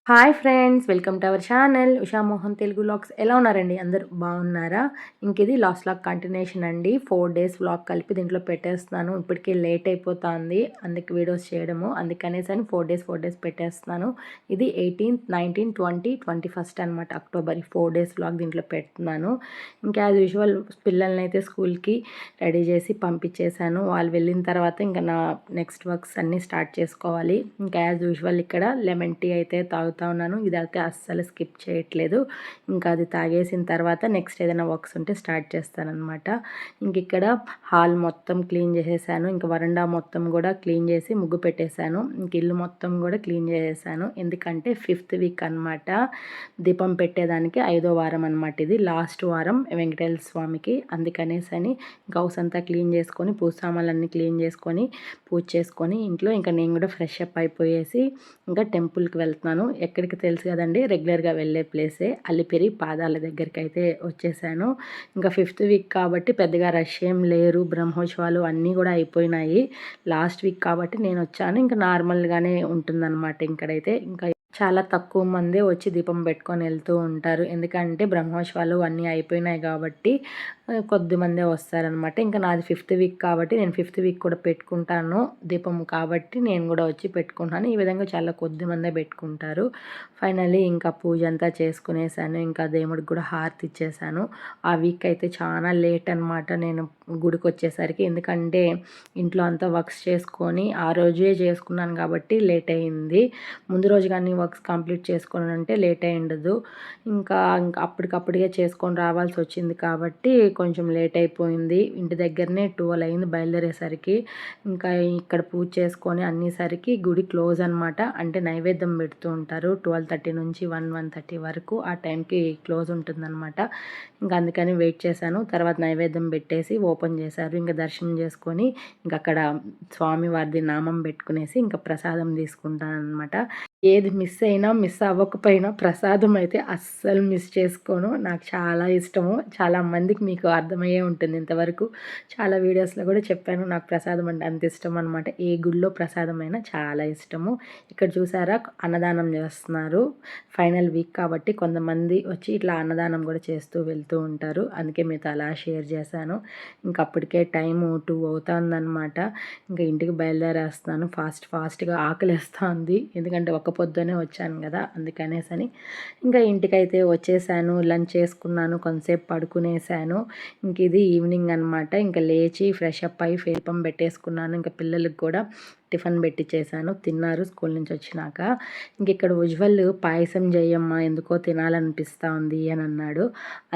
Hi friends, welcome to our channel Ushamohan Telugu vlogs. ఎలా ఉన్నారండి? అందరూ బాగున్నారా? ఇది లాస్ట్ వ్లాగ్ కంటిన్యూషన్ అండి. 4 డేస్ వ్లాగ్ కలిపి దీంట్లో పెట్టేస్తున్నాను. ఇప్పటికే లేట్ అయిపోతుంది అందుకే వీడియోస్ చేయడము. అందుకనేసని 4 డేస్ పెట్టేస్తున్నాను. ఇది 18th, 19th, 20, 21st అనమాట, అక్టోబర్. ఈ 4 డేస్ వ్లాగ్ దీంట్లో పెడుతున్నాను. ఇంకా యాజ్ యూజువల్ పిల్లల్ని అయితే స్కూల్కి రెడీ చేసి పంపించేశాను. వాళ్ళు వెళ్ళిన తర్వాత ఇంకా నా నెక్స్ట్ వర్క్స్ అన్నీ స్టార్ట్ చేసుకోవాలి. ఇంకా యాజ్ యూజువల్ ఇక్కడ లెమన్ టీ అయితే తాగుతాను. ఉన్నాను. ఇదైతే అస్సలు స్కిప్ చేయట్లేదు. ఇంకా అది తాగేసిన తర్వాత నెక్స్ట్ ఏదైనా వర్క్స్ ఉంటే స్టార్ట్ చేస్తానన్నమాట. ఇక్కడ హాల్ మొత్తం క్లీన్ చేసేసాను. ఇంకా వరండా మొత్తం కూడా క్లీన్ చేసి ముగ్గు పెట్టేశాను. ఇల్లు మొత్తం కూడా క్లీన్ చేసేసాను. ఎందుకంటే 5th వీక్ అనమాట, దీపం పెట్టేదానికి 5వ వారం అనమాట. ఇది లాస్ట్ వారం వెంకటేశ్వర స్వామికి. అందుకనేసని హౌస్ అంతా క్లీన్ చేసుకొని పూజ సామాన్లన్నీ క్లీన్ చేసుకొని పూజ చేసుకొని ఇంట్లో ఇంకా నేను కూడా ఫ్రెష్ అప్ అయిపోయేసి ఇంకా టెంపుల్కి వెళ్తున్నాను. ఎక్కడికి తెలుసు కదండి, రెగ్యులర్గా వెళ్ళే ప్లేసే. అలిపిరి పాదాల దగ్గరికి అయితే వచ్చేసాను. ఇంకా 5th వీక్ కాబట్టి పెద్దగా రష్ ఏం లేరు. బ్రహ్మోత్సవాలు అన్నీ కూడా అయిపోయినాయి. లాస్ట్ వీక్ కాబట్టి నేను వచ్చాను. ఇంకా నార్మల్గానే ఉంటుందన్నమాట. ఇక్కడైతే ఇంకా చాలా తక్కువ మందే వచ్చి దీపం పెట్టుకొని వెళ్తూ ఉంటారు. ఎందుకంటే బ్రహ్మోత్సవాలు అన్నీ అయిపోయినాయి కాబట్టి కొద్ది మందే వస్తారనమాట. ఇంకా నాది 5th వీక్ కాబట్టి నేను 5th వీక్ కూడా పెట్టుకుంటాను దీపం కాబట్టి నేను కూడా వచ్చి పెట్టుకుంటాను. ఈ విధంగా చాలా కొద్ది మందే పెట్టుకుంటారు. ఫైనల్లీ ఇంకా పూజ అంతా చేసుకునేసాను. ఇంకా దేవుడికి కూడా హారతి ఇచ్చేసాను. ఆ వీక్ అయితే చాలా లేట్ అనమాట నేను గుడికి వచ్చేసరికి. ఎందుకంటే ఇంట్లో అంతా వర్క్స్ చేసుకొని ఆ రోజే చేసుకున్నాను కాబట్టి లేట్ అయింది. ముందు రోజు కానీ వర్క్స్ కంప్లీట్ చేసుకొని అంటే లేట్ అయి ఉండదు. ఇంకా అప్పటికప్పుడే చేసుకొని రావాల్సి వచ్చింది కాబట్టి కొంచెం లేట్ అయిపోయింది. ఇంటి దగ్గరనే 12 అయింది బయలుదేరేసరికి. ఇంకా ఇక్కడ పూజ చేసుకొని అన్నిసరికి గుడి క్లోజ్ అనమాట. అంటే నైవేద్యం పెడుతూ ఉంటారు 12:30 నుంచి 1-1:30 వరకు. ఆ టైంకి క్లోజ్ ఉంటుందన్నమాట. ఇంకా అందుకని వెయిట్ చేశాను. తర్వాత నైవేద్యం పెట్టేసి ఓపెన్ చేశారు. ఇంకా దర్శనం చేసుకొని ఇంకా అక్కడ స్వామివారిది నామం పెట్టుకునేసి ఇంకా ప్రసాదం తీసుకుంటాను అనమాట. ఏది మిస్ అవ్వకపోయినా ప్రసాదం అయితే అస్సలు మిస్ చేసుకోను. నాకు చాలా ఇష్టము. చాలా మందికి మీకు అర్థమయ్యే ఉంటుంది ఇంతవరకు. చాలా వీడియోస్లో కూడా చెప్పాను నాకు ప్రసాదం అంటే అంత ఇష్టం అనమాట. ఏ గుడిలో ప్రసాదం అయినా చాలా ఇష్టము. ఇక్కడ చూసారా అన్నదానం చేస్తున్నారు. ఫైనల్ వీక్ కాబట్టి కొంతమంది వచ్చి ఇట్లా అన్నదానం కూడా చేస్తూ వెళ్తూ ఉంటారు. అందుకే మీతో అలా షేర్ చేశాను. ఇంకా అప్పటికే టైము 2 అవుతుందన్నమాట. ఇంకా ఇంటికి బయలుదేరేస్తున్నాను. ఫాస్ట్గా ఆకలిస్తుంది. ఎందుకంటే ఒక పొద్దునే వచ్చాను కదా, అందుకనేసని ఇంకా ఇంటికైతే వచ్చేసాను. లంచ్ చేసుకున్నాను, కొంతసేపు పడుకునేసాను. ఇది ఈవినింగ్ అనమాట. ఇంకా లేచి ఫ్రెష్ అప్ అయ్యి దీపం పెట్టేసుకున్నాను. ఇంకా పిల్లలకు కూడా టిఫిన్ పెట్టించేసాను. తిన్నారు స్కూల్ నుంచి వచ్చినాక. ఇక్కడ ఉజ్వల్ పాయసం చేయమ్మా, ఎందుకో తినాలనిపిస్తూ ఉంది అని అన్నాడు.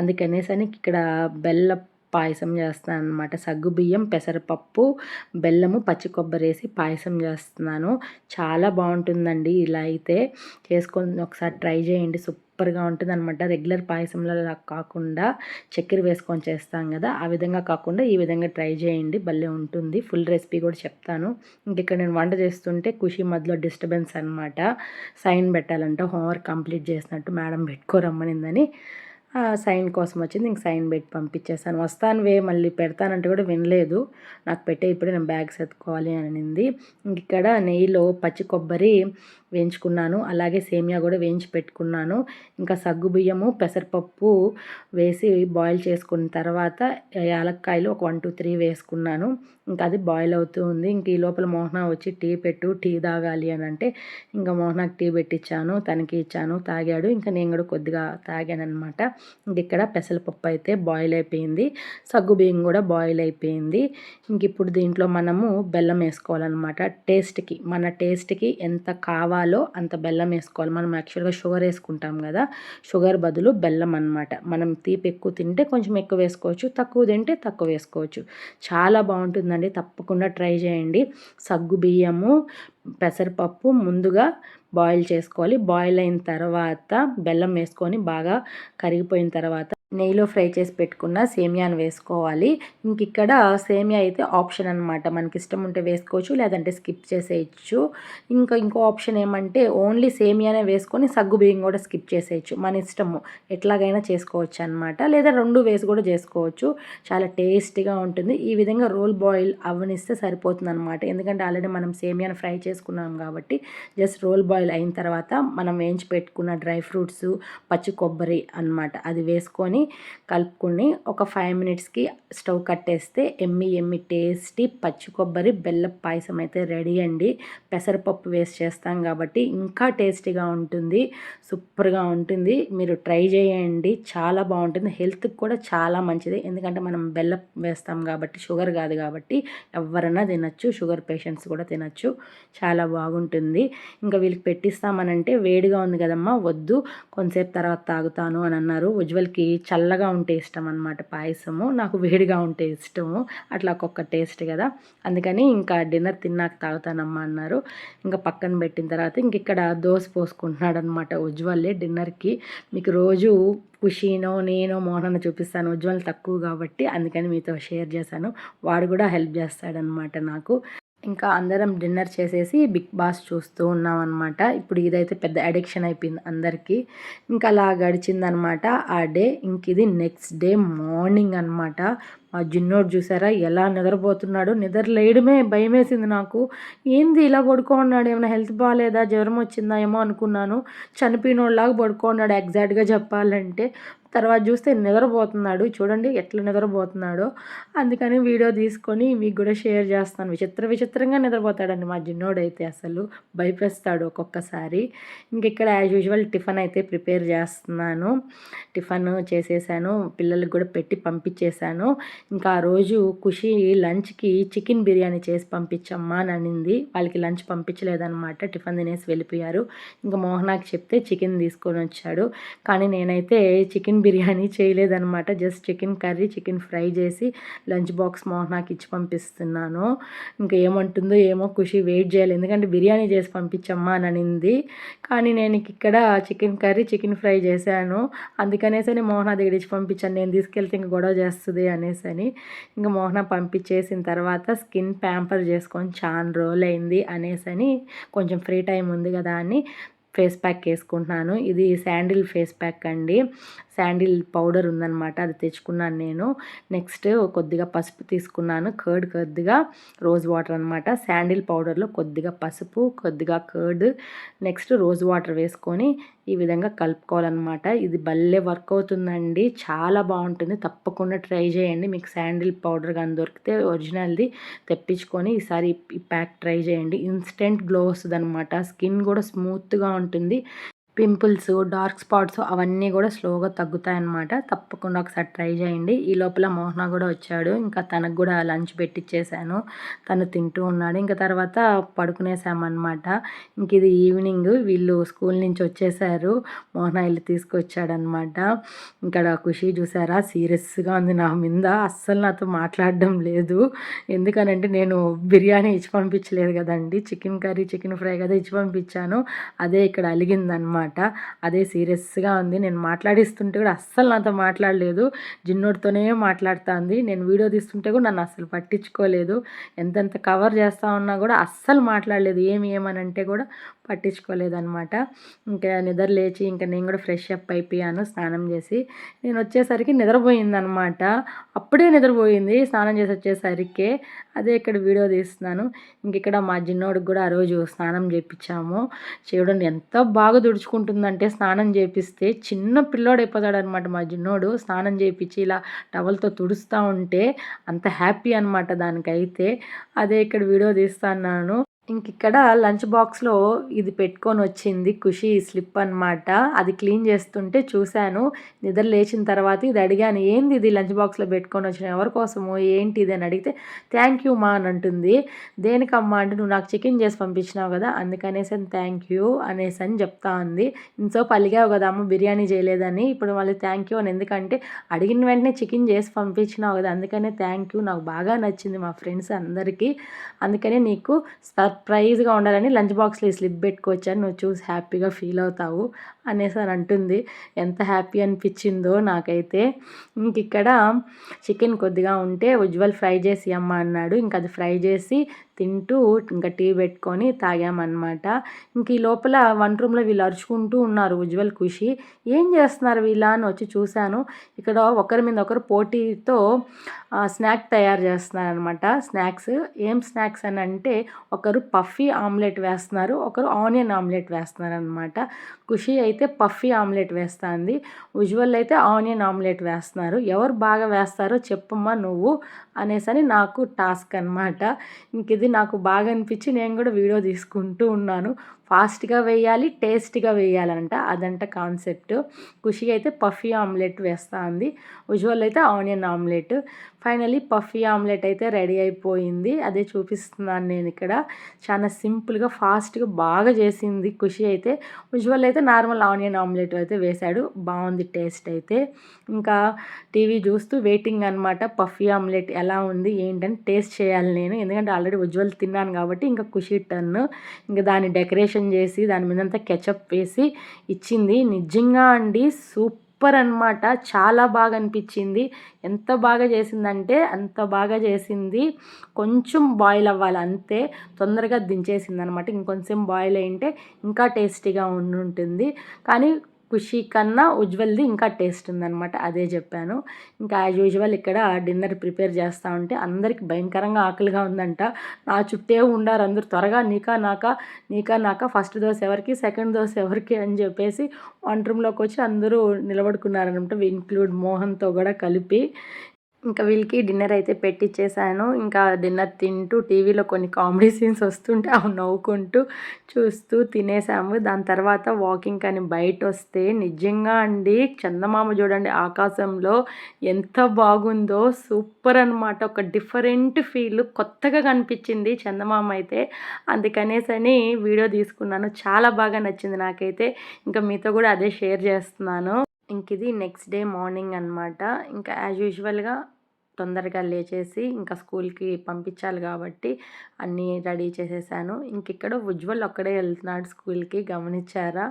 అందుకనేసని ఇక్కడ బెల్లం పాయసం చేస్తాను అనమాట. సగ్గుబియ్యం, పెసరపప్పు, బెల్లము, పచ్చి కొబ్బరి వేసి పాయసం చేస్తున్నాను. చాలా బాగుంటుందండి. ఇలా అయితే చేసుకొని ఒకసారి ట్రై చేయండి. సూపర్గా ఉంటుంది అనమాట. రెగ్యులర్ పాయసంలో కాకుండా చక్కెర వేసుకొని చేస్తాం కదా, ఆ విధంగా కాకుండా ఈ విధంగా ట్రై చేయండి. భలే ఉంటుంది. ఫుల్ రెసిపీ కూడా చెప్తాను. ఇక్కడ నేను వంట చేస్తుంటే ఖుషి మధ్యలో డిస్టర్బెన్స్ అనమాట. సైన్ పెట్టాలంట, హోంవర్క్ కంప్లీట్ చేసినట్టు మేడం పెట్టుకోరమ్మనిందని సైన్ కోసం వచ్చింది. ఇంక సైన్ పెట్టి పంపించేసాను. వస్తానువే మళ్ళీ పెడతానంటే కూడా వినలేదు. నాకు పెట్టే ఇప్పుడే నేను బ్యాగ్ సర్దుకోవాలి అని అనింది. ఇక్కడ నెయ్యిలో పచ్చి కొబ్బరి వేయించుకున్నాను. అలాగే సేమియా కూడా వేయించి పెట్టుకున్నాను. ఇంకా సగ్గుబియ్యము, పెసరపప్పు వేసి బాయిల్ చేసుకున్న తర్వాత యాలక్కాయలు ఒక 1, 2, 3 వేసుకున్నాను. ఇంకా అది బాయిల్ అవుతూ ఉంది. ఇంక ఈ లోపల మోహన వచ్చి టీ పెట్టు, టీ తాగాలి అని అంటే ఇంకా మోహనకు టీ పెట్టించాను. తనకి ఇచ్చాను, తాగాడు. ఇంకా నేను కూడా కొద్దిగా తాగానమాట. ఇక్కడ పెసరపప్పు అయితే బాయిల్ అయిపోయింది. సగ్గుబియ్యం కూడా బాయిల్ అయిపోయింది. ఇప్పుడు దీంట్లో మనము బెల్లం వేసుకోవాలన్నమాట. టేస్ట్కి, మన టేస్ట్కి ఎంత కావాలో అంత బెల్లం వేసుకోవాలి. మనం యాక్చువల్గా షుగర్ వేసుకుంటాం కదా, షుగర్ బదులు బెల్లం అనమాట. మనం తీపి ఎక్కువ తింటే కొంచెం ఎక్కువ వేసుకోవచ్చు, తక్కువ తింటే తక్కువ వేసుకోవచ్చు. చాలా బాగుంటుందండి. తప్పకుండా ట్రై చేయండి. సగ్గుబియ్యము, పెసరపప్పు ముందుగా బాయిల్ చేసుకోవాలి. బాయిల్ అయిన తర్వాత బెల్లం వేసుకొని బాగా కరిగిపోయిన తర్వాత నెయ్యిలో ఫ్రై చేసి పెట్టుకున్న సేమియాను వేసుకోవాలి. ఇక్కడ సేమియా అయితే ఆప్షన్ అనమాట. మనకి ఇష్టం ఉంటే వేసుకోవచ్చు, లేదంటే స్కిప్ చేసేయచ్చు. ఇంకో ఆప్షన్ ఏమంటే ఓన్లీ సేమియానే వేసుకొని సగ్గు బియ్యం కూడా స్కిప్ చేసేయచ్చు. మన ఇష్టము, ఎట్లాగైనా చేసుకోవచ్చు అనమాట. లేదా 2 వేసి కూడా చేసుకోవచ్చు. చాలా టేస్టీగా ఉంటుంది. ఈ విధంగా రోల్ బాయిల్ అవ్వనిస్తే సరిపోతుంది అనమాట. ఎందుకంటే ఆల్రెడీ మనం సేమియాను ఫ్రై చేసుకున్నాం కాబట్టి జస్ట్ రోల్ బాయిల్ అయిన తర్వాత మనం వేయించి పెట్టుకున్న డ్రై ఫ్రూట్స్, పచ్చి కొబ్బరి అనమాట అది వేసుకొని కలుపుకొని ఒక 5 మినిట్స్కి స్టవ్ కట్టేస్తే ఎమ్మి టేస్టీ పచ్చి కొబ్బరి బెల్లం పాయసం అయితే రెడీ అండి. పెసరపప్పు వేసి చేస్తాం కాబట్టి ఇంకా టేస్టీగా ఉంటుంది, సూపర్గా ఉంటుంది. మీరు ట్రై చేయండి, చాలా బాగుంటుంది. హెల్త్కి కూడా చాలా మంచిది. ఎందుకంటే మనం బెల్లం వేస్తాం కాబట్టి, షుగర్ కాదు కాబట్టి ఎవరైనా తినచ్చు, షుగర్ పేషెంట్స్ కూడా తినచ్చు. చాలా బాగుంటుంది. ఇంకా వీళ్ళకి పెట్టిస్తామనంటే వేడిగా ఉంది కదమ్మా వద్దు, కొంతసేపు తర్వాత తాగుతాను అని అన్నారు. ఉజ్వల్కి చల్లగా ఉంటే ఇష్టం అనమాట పాయసము, నాకు వేడిగా ఉంటే ఇష్టము. అట్లా ఒక్కొక్క టేస్ట్ కదా, అందుకని ఇంకా డిన్నర్ తిన్నాక తాగుతానమ్మా అన్నారు. ఇంకా పక్కన పెట్టిన తర్వాత ఇక్కడ దోశ పోసుకుంటున్నాడు అనమాట ఉజ్వల్లే డిన్నర్కి. మీకు రోజు ఖుషీనో నేను మోహనన్న చూపిస్తాను, ఉజ్వల్ తక్కువ కాబట్టి అందుకని మీతో షేర్ చేశాను. వాడు కూడా హెల్ప్ చేస్తాడనమాట నాకు. ఇంకా అందరం డిన్నర్ చేసేసి బిగ్ బాస్ చూస్తూ ఉన్నాం అనమాట. ఇప్పుడు ఇదైతే పెద్ద అడిక్షన్ అయిపోయింది అందరికీ. ఇంకా అలా గడిచిందనమాట ఆ డే. ఇది నెక్స్ట్ డే మార్నింగ్ అనమాట. ఆ జిన్నోడు చూసారా ఎలా నిద్రపోతున్నాడు, నిద్ర లేయడమే భయమేసింది నాకు. ఏంది ఇలా పడుకోన్నాడు, ఏమైనా హెల్త్ బాగాలేదా, జ్వరం వచ్చిందా ఏమో అనుకున్నాను. చనిపోయినోళ్ళలాగా పడుకోన్నాడు ఎగ్జాక్ట్గా చెప్పాలంటే. తర్వాత చూస్తే నిద్రపోతున్నాడు, చూడండి ఎట్లా నిద్రపోతున్నాడో. అందుకని వీడియో తీసుకొని మీకు కూడా షేర్ చేస్తాను. విచిత్రంగా నిద్రపోతాడండి మా జిన్నోడైతే, అసలు భయపేస్తాడు ఒక్కొక్కసారి. ఇక్కడ యాజ్ యూజువల్ టిఫిన్ అయితే ప్రిపేర్ చేస్తున్నాను. టిఫిన్ చేసేసాను, పిల్లలకు కూడా పెట్టి పంపించేశాను. ఇంకా ఆ రోజు ఖుషి లంచ్కి చికెన్ బిర్యానీ చేసి పంపించమ్మా అని అనింది. వాళ్ళకి లంచ్ పంపించలేదన్నమాట, టిఫిన్ తినేసి వెళ్ళిపోయారు. ఇంకా మోహనాకి చెప్తే చికెన్ తీసుకొని వచ్చాడు. కానీ నేనైతే చికెన్ బిర్యానీ చేయలేదన్నమాట. Just chicken curry, chicken fry చేసి లంచ్ బాక్స్ మోహనాకి ఇచ్చి పంపిస్తున్నాను. ఇంకా ఏమంటుందో ఏమో ఖుషి, వెయిట్ చేయాలి. ఎందుకంటే బిర్యానీ చేసి పంపించమ్మా అని అనింది. కానీ నేను ఇక్కడ చికెన్ కర్రీ, చికెన్ ఫ్రై చేశాను. అందుకనేసని మోహన దగ్గర ఇచ్చి పంపించాను. నేను తీసుకెళ్తే ఇంక గొడవ చేస్తుంది అనేసని. ఇంకా మోహన పంపించేసిన తర్వాత స్కిన్ ప్యాంపర్ చేసుకొని చాలా రోజులు అయింది అనేసని, కొంచెం ఫ్రీ టైం ఉంది కదా అని ఫేస్ ప్యాక్ వేసుకుంటున్నాను. ఇది శాండిల్ ఫేస్ ప్యాక్ అండి. శాండిల్ పౌడర్ ఉందన్నమాట, అది తెచ్చుకున్నాను నేను. నెక్స్ట్ కొద్దిగా పసుపు తీసుకున్నాను, కర్డ్ కొద్దిగా, రోజ్ వాటర్ అనమాట. శాండిల్ పౌడర్లో కొద్దిగా పసుపు, కొద్దిగా కర్డ్, నెక్స్ట్ రోజ్ వాటర్ వేసుకొని ఈ విధంగా కలుపుకోవాలన్నమాట. ఇది భలే వర్క్ అవుతుందండి, చాలా బాగుంటుంది. తప్పకుండా ట్రై చేయండి. మీకు శాండిల్ పౌడర్ కానీ దొరికితే ఒరిజినల్ది తెప్పించుకొని ఈసారి ఈ ప్యాక్ ట్రై చేయండి. ఇన్స్టెంట్ గ్లో వస్తుంది అనమాట. స్కిన్ కూడా స్మూత్గా ఉంటుంది. పింపుల్స్, డార్క్ స్పాట్స్ అవన్నీ కూడా స్లోగా తగ్గుతాయన్నమాట. తప్పకుండా ఒకసారి ట్రై చేయండి. ఈ లోపల మోహన కూడా వచ్చాడు. ఇంకా తనకు కూడా లంచ్ పెట్టించేసాను, తను తింటూ ఉన్నాడు. ఇంకా తర్వాత పడుకునేసామన్నమాట. ఇది ఈవినింగ్, వీళ్ళు స్కూల్ నుంచి వచ్చేసారు. మోహన ఇల్లు తీసుకొచ్చాడనమాట. ఇక్కడ ఖుషి చూసారా సీరియస్గా ఉంది నా మీద, అస్సలు నాతో మాట్లాడడం లేదు. ఎందుకనంటే నేను బిర్యానీ ఇచ్చి పంపించలేదు కదండి, చికెన్ కర్రీ, చికెన్ ఫ్రై కదా ఇచ్చి పంపించాను. అదే ఇక్కడ అలిగిందనమాట. అదే సీరియస్గా ఉంది. నేను మాట్లాడిస్తుంటే కూడా అస్సలు నాతో మాట్లాడలేదు, జిన్నోడితోనే మాట్లాడుతుంది. నేను వీడియో తీస్తుంటే కూడా నన్ను అస్సలు పట్టించుకోలేదు. ఎంతెంత కవర్ చేస్తా ఉన్నా కూడా అస్సలు మాట్లాడలేదు. ఏమనంటే కూడా పట్టించుకోలేదన్నమాట. ఇంకా నిద్ర లేచి ఇంకా నేను కూడా ఫ్రెష్ అప్ అయిపోయాను, స్నానం చేసి. నేను వచ్చేసరికి నిద్రపోయిందనమాట. అప్పుడే నిద్రపోయింది స్నానం చేసి వచ్చేసరికి. అదే ఇక్కడ వీడియో తీస్తున్నాను. ఇక్కడ మా జిన్నోడికి కూడా ఆ రోజు స్నానం చేయించాము. చూడండి ఎంత బాగా తుడుచుకుంటుందంటే, స్నానం చేపిస్తే చిన్న పిల్లోడు అయిపోతాడనమాట మా జిన్నోడు. స్నానం చేయించి ఇలా టవల్తో తుడుస్తూ ఉంటే అంత హ్యాపీ అనమాట దానికైతే. అదే ఇక్కడ వీడియో తీస్తున్నాను. ఇక్కడ లంచ్ బాక్స్లో ఇది పెట్టుకొని వచ్చింది ఖుషి స్లిప్ అనమాట. అది క్లీన్ చేస్తుంటే చూశాను. నిద్ర లేచిన తర్వాత ఇది అడిగాను, ఏంది ఇది లంచ్ బాక్స్లో పెట్టుకొని వచ్చిన, ఎవరి కోసము, ఏంటి ఇది అని అడిగితే థ్యాంక్ యూ మా అని అంటుంది. దేనికమ్మా అంటే, నువ్వు నాకు చికెన్ చేసి పంపించినావు కదా అందుకనేసి థ్యాంక్ యూ అనేసి అని చెప్తా ఉంది. ఇంతసేపు అలిగావు కదా అమ్మ బిర్యానీ చేయలేదని, ఇప్పుడు మళ్ళీ థ్యాంక్ యూ అని. ఎందుకంటే అడిగిన వెంటనే చికెన్ చేసి పంపించినావు కదా అందుకనే థ్యాంక్ యూ. నాకు బాగా నచ్చింది మా ఫ్రెండ్స్ అందరికీ, అందుకనే నీకు సర్ప్రైజ్గా ఉండాలని లంచ్ బాక్స్లో ఈ స్లిప్ పెట్టుకొచ్చాను, నువ్వు చూసి హ్యాపీగా ఫీల్ అవుతావు అనేసి అని అంటుంది. ఎంత హ్యాపీ అనిపించిందో నాకైతే. ఇంక ఇక్కడ చికెన్ కొద్దిగా ఉంటే ఉజ్వల్ ఫ్రై చేసి అమ్మ అన్నాడు. ఇంక అది ఫ్రై చేసి తింటూ ఇంకా టీ పెట్టుకొని తాగామన్నమాట. ఇంక ఈ లోపల వంట రూమ్లో వీళ్ళు అరుచుకుంటూ ఉన్నారు, ఉజ్వల్ ఖుషి. ఏం చేస్తున్నారు వీళ్ళ అని వచ్చి చూశాను. ఇక్కడ ఒకరి మీద ఒకరు పోటీతో స్నాక్ తయారు చేస్తున్నారనమాట. స్నాక్స్ ఏం స్నాక్స్ అని అంటే ఒకరు పఫీ ఆమ్లెట్ వేస్తున్నారు, ఒకరు ఆనియన్ ఆమ్లెట్ వేస్తున్నారు అనమాట. ఖుషి అయితే పఫీ ఆమ్లెట్ వేస్తుంది, ఉజ్వల్ అయితే ఆనియన్ ఆమ్లెట్ వేస్తున్నారు. ఎవరు బాగా వేస్తారో చెప్పమ్మా నువ్వు అనేసని నాకు టాస్క్ అనమాట. ఇంక ఇది నాకు బాగా అనిపించి నేను కూడా వీడియో తీసుకుంటూ ఉన్నాను. ఫాస్ట్గా వేయాలి, టేస్ట్గా వేయాలంట, అదంట కాన్సెప్ట్. ఖుషి అయితే పఫీ ఆమ్లెట్ వేస్తూ ఉంది, ఉజ్వల్ అయితే onion omelette. Finally puffy omelette అయితే రెడీ అయిపోయింది, అదే చూపిస్తున్నాను నేను ఇక్కడ. చాలా సింపుల్గా ఫాస్ట్గా బాగా చేసింది ఖుషి అయితే. ఉజ్వల్ అయితే నార్మల్ ఆనియన్ ఆమ్లెట్ అయితే వేశాడు, బాగుంది టేస్ట్ అయితే. ఇంకా టీవీ చూస్తూ వెయిటింగ్ అనమాట, పఫీ ఆమ్లెట్ ఎలా ఉంది ఏంటని టేస్ట్ చేయాలి నేను, ఎందుకంటే ఆల్రెడీ ఉజ్వల్ తిన్నాను కాబట్టి. ఇంకా ఖుషి టర్న్. ఇంకా దాన్ని డెకరేషన్ చేసి దాని మీదంతా కెచప్ వేసి ఇచ్చింది. నిజంగా అండి సూపర్ అనమాట, చాలా బాగా అనిపించింది. ఎంత బాగా చేసిందంటే అంత బాగా చేసింది. కొంచెం బాయిల్ అవ్వాలి అంతే, తొందరగా దించేసింది అనమాట. ఇంకొంచెం బాయిల్ అయింటే ఇంకా టేస్టీగా ఉంటుంది. కానీ ఖుషి కన్నా ఉజ్వల్ది ఇంకా టేస్ట్ ఉందనమాట, అదే చెప్పాను. ఇంకా యాజ్ యూజువల్ ఇక్కడ డిన్నర్ ప్రిపేర్ చేస్తూ ఉంటే అందరికి భయంకరంగా ఆకలిగా ఉందంట. నా చుట్టే ఉండారు అందరూ, త్వరగా నీకా నాకా ఫస్ట్ దోశ ఎవరికి, సెకండ్ దోశ ఎవరికి అని చెప్పేసి వంట రూమ్లోకి వచ్చి అందరూ నిలబడుకున్నారనమాట, ఇంక్లూడ్ మోహన్తో కూడా కలిపి. ఇంకా వీళ్ళకి డిన్నర్ అయితే పెట్టిచ్చేసాను. ఇంకా డిన్నర్ తింటూ టీవీలో కొన్ని కామెడీ సీన్స్ వస్తుంటే అవి నవ్వుకుంటూ చూస్తూ తినేసాము. దాని తర్వాత వాకింగ్ అని బయట వస్తే నిజంగా అండి చందమామ చూడండి ఆకాశంలో ఎంత బాగుందో, సూపర్ అనమాట. ఒక డిఫరెంట్ ఫీల్, కొత్తగా కనిపించింది చందమామ అయితే. అందుకనేసని వీడియో తీసుకున్నాను, చాలా బాగా నచ్చింది నాకైతే. ఇంకా మీతో కూడా అదే షేర్ చేస్తున్నాను. ఇంక ఇది నెక్స్ట్ డే మార్నింగ్ అనమాట. ఇంకా యాజ్ యూజువల్గా తొందరగా లేచేసి ఇంకా స్కూల్కి పంపించాలి కాబట్టి అన్నీ రెడీ చేసేసాను. ఇంక ఇక్కడ ఉజ్వల్ ఒక్కడే వెళ్తున్నాడు స్కూల్కి, గమనించారా?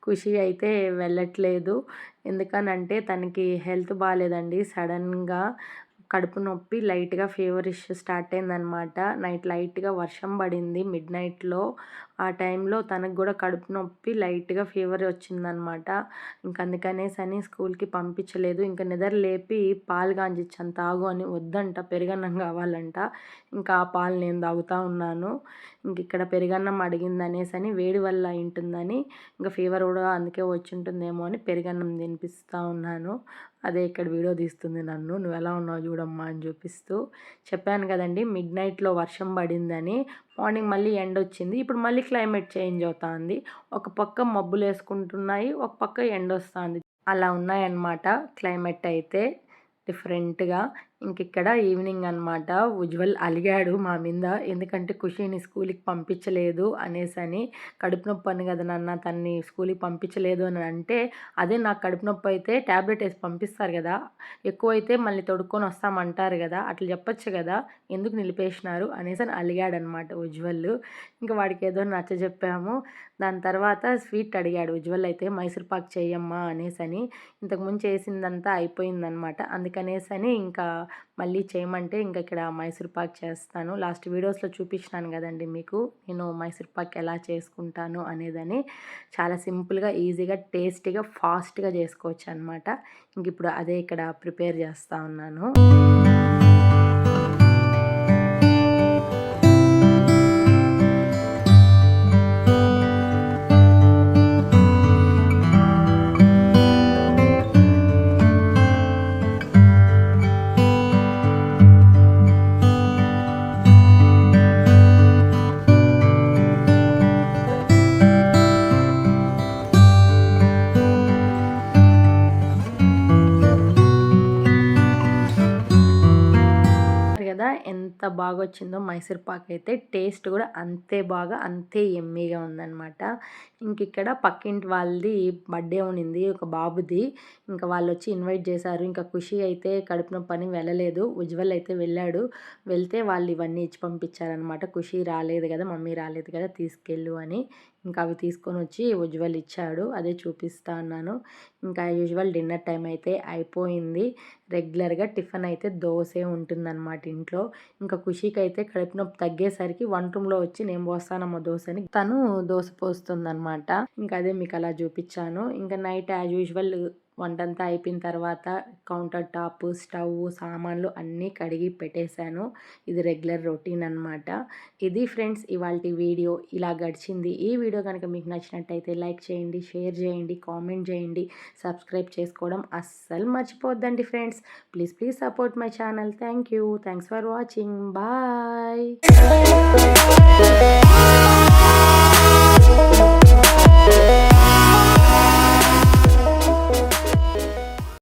ఖుషి అయితే వెళ్ళట్లేదు. ఎందుకనంటే తనకి హెల్త్ బాగాలేదండి, సడన్గా కడుపు నొప్పి, లైట్గా ఫీవరిష్ స్టార్ట్ అయిందనమాట. నైట్ లైట్గా వర్షం పడింది మిడ్ నైట్లో, ఆ టైంలో తనకు కూడా కడుపు నొప్పి, లైట్గా ఫీవర్ వచ్చిందనమాట. ఇంక అందుకనేసని స్కూల్కి పంపించలేదు. ఇంకా నిద్ర లేపి పాలు కాంచిచ్చాను తాగు అని, వద్దంట పెరుగన్నం కావాలంట. ఇంకా ఆ పాలు నేను తాగుతూ ఉన్నాను. ఇంక ఇక్కడ పెరుగన్నం అడిగిందనేసని, వేడి వల్ల అయింటుందని, ఇంకా ఫీవర్ కూడా అందుకే వచ్చి ఉంటుందేమో అని పెరుగన్నం తినిపిస్తూ ఉన్నాను. అదే ఇక్కడ వీడియో తీస్తుంది నన్ను, నువ్వు ఎలా ఉన్నావు చూడమ్మా అని చూపిస్తూ. చెప్పాను కదండి మిడ్ నైట్లో వర్షం పడిందని, మార్నింగ్ మళ్ళీ ఎండ వచ్చింది. ఇప్పుడు మళ్ళీ క్లైమేట్ చేంజ్ అవుతుంది, ఒక పక్క మబ్బులు వేసుకుంటున్నాయి, ఒక పక్క ఎండ వస్తుంది, అలా ఉన్నాయన్నమాట క్లైమేట్ అయితే డిఫరెంట్గా. ఇంక ఇక్కడ ఈవినింగ్ అనమాట. ఉజ్వల్ అలిగాడు మా మీద, ఎందుకంటే ఖుషిని స్కూల్కి పంపించలేదు అనేసని. కడుపు నొప్పి అని కదా నాన్న తన్ని స్కూల్కి పంపించలేదు అని అంటే, అదే నాకు కడుపు నొప్పి అయితే ట్యాబ్లెట్ వేసి పంపిస్తారు కదా, ఎక్కువైతే మళ్ళీ తొడుక్కొని వస్తామంటారు కదా, అట్లా చెప్పొచ్చు కదా, ఎందుకు నిలిపేసినారు అనేసని అలిగాడనమాట ఉజ్వల్. ఇంకా వాడికి ఏదో నచ్చ చెప్పాము. దాని తర్వాత స్వీట్ అడిగాడు ఉజ్వల్ అయితే, మైసూర్ పాక్ చేయమ్మా అనేసని. ఇంతకుముందు చేసిందంతా అయిపోయిందనమాట, అందుకనేసని ఇంకా మళ్ళీ చేయమంటే ఇంకా ఇక్కడ మైసూర్ పాక్ చేస్తాను. లాస్ట్ వీడియోస్లో చూపించినాను కదండి మీకు నేను మైసూర్ పాక్ ఎలా చేసుకుంటాను అనేదని. చాలా సింపుల్గా, ఈజీగా, టేస్టీగా, ఫాస్ట్గా చేసుకోవచ్చు అనమాట. ఇంక ఇప్పుడు అదే ఇక్కడ ప్రిపేర్ చేస్తూ ఉన్నాను. ఎంత బాగా వచ్చిందో మైసూర్ పాక్ అయితే, టేస్ట్ కూడా అంతే బాగా, అంతే ఎమ్మీగా ఉందన్నమాట. ఇంకిక్కడ పక్కింటి వాళ్ళది బర్త్డే ఉన్నింది ఒక బాబుది. ఇంకా వాళ్ళొచ్చి ఇన్వైట్ చేశారు. ఇంకా ఖుషి అయితే కడుపు నొప్పని వెళ్ళలేదు. ఉజ్వల్ అయితే వెళ్ళాడు. వెళ్తే వాళ్ళు ఇవన్నీ ఇచ్చి పంపించారనమాట. ఖుషి రాలేదు కదా, మమ్మీ రాలేదు కదా, తీసుకెళ్ళు అని. ఇంకా అవి తీసుకొని వచ్చి ఉజ్వల్ ఇచ్చాడు. అదే చూపిస్తా అన్నాను. ఇంకా యూజువల్ డిన్నర్ టైం అయితే అయిపోయింది. రెగ్యులర్గా టిఫిన్ అయితే దోసే ఉంటుందన్నమాట ఇంట్లో. ఇంకా ఖుషికి అయితే కడుపు నొప్పి తగ్గేసరికి వంట రూమ్లో వచ్చి నేను పోస్తానమ్మ దోశని తను దోశ పోస్తుందన్నమాట. ఇంకా అదే మీకు అలా చూపించాను. ఇంకా నైట్ యాజ్ యూజువల్ వంటంతా అయిపోయిన తర్వాత కౌంటర్ టాప్, స్టవ్, సామాన్లు అన్నీ కడిగి పెట్టేశాను. ఇది రెగ్యులర్ రొటీన్ అనమాట. ఇది ఫ్రెండ్స్ ఇవాల్టి వీడియో. ఇలా గడిచింది. ఈ వీడియో కనుక మీకు నచ్చినట్టయితే లైక్ చేయండి, షేర్ చేయండి, కామెంట్ చేయండి, సబ్స్క్రైబ్ చేసుకోవడం అస్సలు మర్చిపోద్దండి friends. Please support my channel. Thank you. Thanks for watching. Bye.